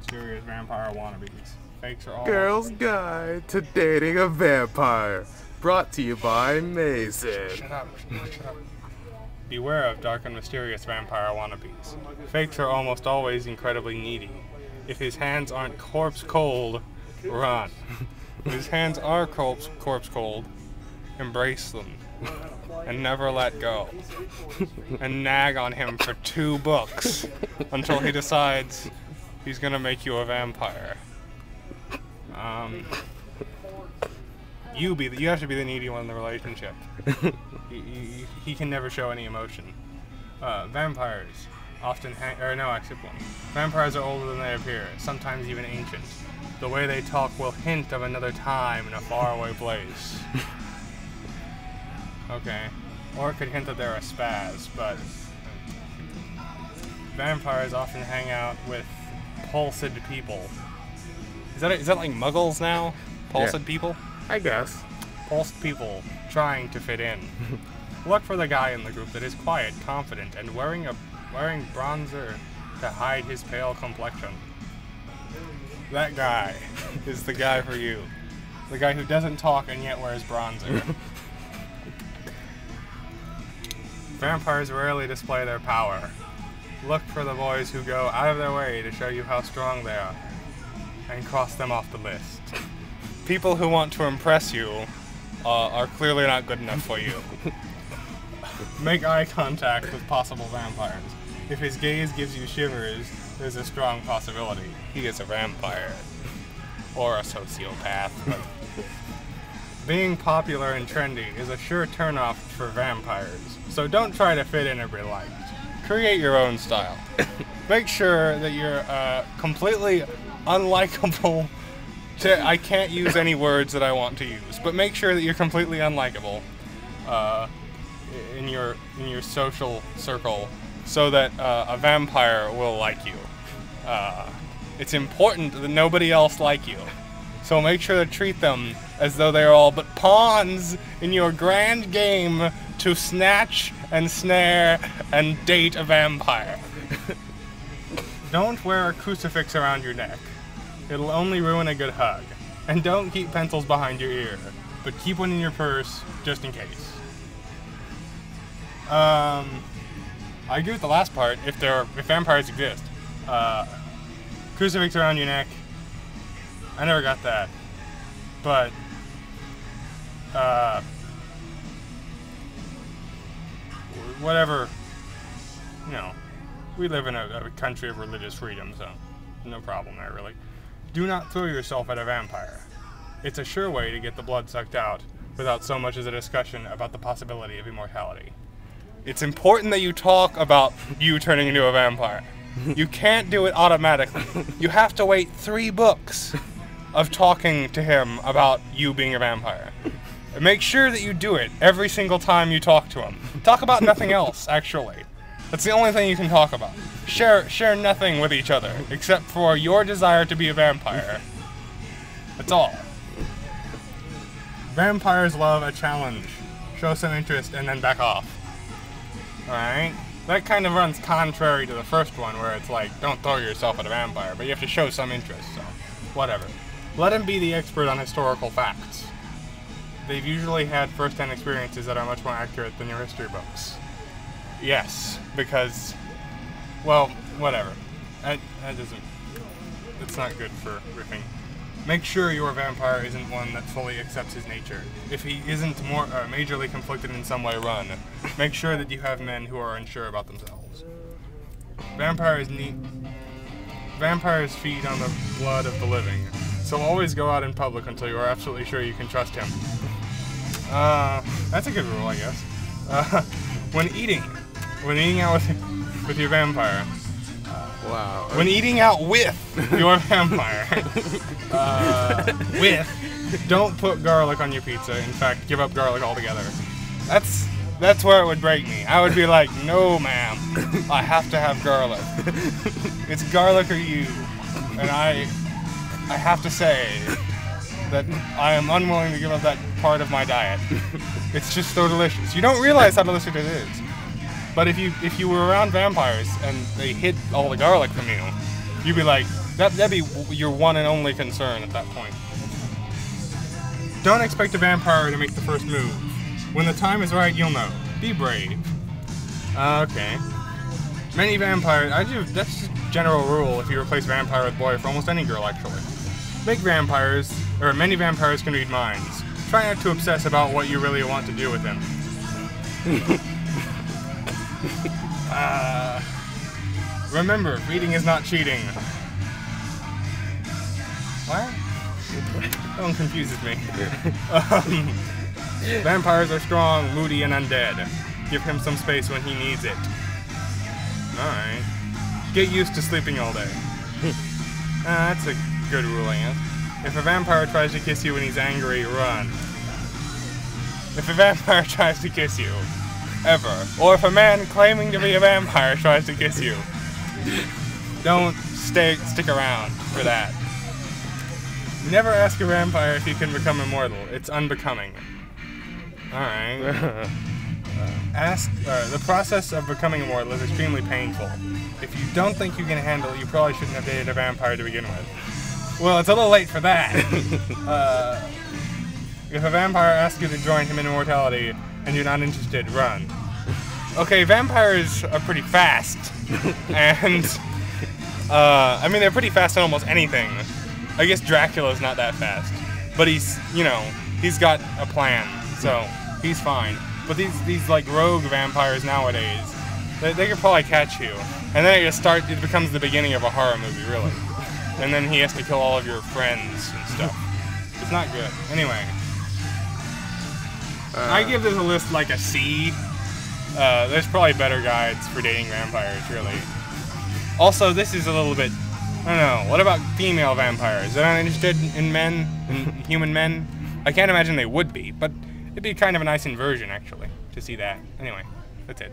Mysterious Vampire Wannabes. Fakes are all... Girl's Guide to Dating a Vampire. Brought to you by Mason. Shut up. Shut up. Beware of dark and mysterious vampire wannabes. Fakes are almost always incredibly needy. If his hands aren't corpse cold, run. If his hands are corpse cold, embrace them. And never let go. And nag on him for 2 books until he decides he's gonna make you a vampire. You have to be the needy one in the relationship. He can never show any emotion. Vampires often Vampires are older than they appear, sometimes even ancient. The way they talk will hint of another time in a faraway place. Okay. Or it could hint that they're a spaz, but... Vampires often hang out with pulsed people. Is that like muggles now? Pulsed people? I guess. Pulsed people trying to fit in. Look for the guy in the group that is quiet, confident, and wearing bronzer to hide his pale complexion. That guy is the guy for you. The guy who doesn't talk and yet wears bronzer. Vampires rarely display their power. Look for the boys who go out of their way to show you how strong they are, and cross them off the list. People who want to impress you are clearly not good enough for you. Make eye contact with possible vampires. If his gaze gives you shivers, there's a strong possibility he is a vampire. Or a sociopath. But being popular and trendy is a sure turnoff for vampires, so don't try to fit in or be liked. Create your own style. Make sure that you're completely unlikable. I can't use any words that I want to use, but make sure that you're completely unlikable in your social circle, so that a vampire will like you. It's important that nobody else like you, so make sure to treat them as though they are all but pawns in your grand game to snatch and snare and date a vampire. Don't wear a crucifix around your neck. It'll only ruin a good hug. And don't keep pencils behind your ear, but keep one in your purse just in case. I agree with the last part. If vampires exist, crucifix around your neck. I never got that, but whatever. You know, we live in a country of religious freedom, so no problem there really. Do not throw yourself at a vampire. It's a sure way to get the blood sucked out without so much as a discussion about the possibility of immortality. It's important that you talk about you turning into a vampire. You can't do it automatically. You have to wait 3 books of talking to him about you being a vampire. And make sure that you do it every single time you talk to him. Talk about nothing else, actually. That's the only thing you can talk about. Share nothing with each other, except for your desire to be a vampire. That's all. Vampires love a challenge. Show some interest and then back off. Alright? That kind of runs contrary to the first one, where it's like, don't throw yourself at a vampire, but you have to show some interest, so whatever. Let him be the expert on historical facts. They've usually had first-hand experiences that are much more accurate than your history books. Yes, because, well, whatever. That doesn't, it's not good for riffing. Make sure your vampire isn't one that fully accepts his nature. If he isn't majorly conflicted in some way, run. Make sure that you have men who are unsure about themselves. Vampires feed on the blood of the living, so always go out in public until you are absolutely sure you can trust him. That's a good rule, I guess. When eating out with your vampire. Wow. When eating out with your vampire, don't put garlic on your pizza. In fact, give up garlic altogether. That's where it would break me. I would be like, no, ma'am, I have to have garlic. It's garlic or you, and I have to say that I am unwilling to give up that part of my diet. It's just so delicious. You don't realize how delicious it is. But if you were around vampires and they hid all the garlic from you, you'd be like, That'd be your one and only concern at that point. Don't expect a vampire to make the first move. When the time is right, you'll know. Be brave. Okay. Many vampires... that's just a general rule if you replace vampire with boy for almost any girl, actually. Many vampires can read minds. Try not to obsess about what you really want to do with them. Remember, reading is not cheating. What? That one confuses me. Vampires are strong, moody, and undead. Give him some space when he needs it. Alright. Get used to sleeping all day. That's a good rule, I guess. If a vampire tries to kiss you when he's angry, run. If a vampire tries to kiss you, ever, or if a man claiming to be a vampire tries to kiss you, don't stick around for that. Never ask a vampire if he can become immortal. It's unbecoming. Alright. The process of becoming immortal is extremely painful. If you don't think you can handle it, you probably shouldn't have dated a vampire to begin with. Well, it's a little late for that. If a vampire asks you to join him in immortality and you're not interested, run. Okay, vampires are pretty fast. And, they're pretty fast on almost anything. I guess Dracula's not that fast. But he's got a plan, so he's fine. But these like rogue vampires nowadays, they could probably catch you. And then it becomes the beginning of a horror movie, really. And then he has to kill all of your friends and stuff. It's not good. Anyway. I give this a list like a C. There's probably better guides for dating vampires, really. Also, this is a little bit... I don't know. What about female vampires? They're not interested in men? In human men? I can't imagine they would be, but it'd be kind of a nice inversion, actually, to see that. Anyway, that's it.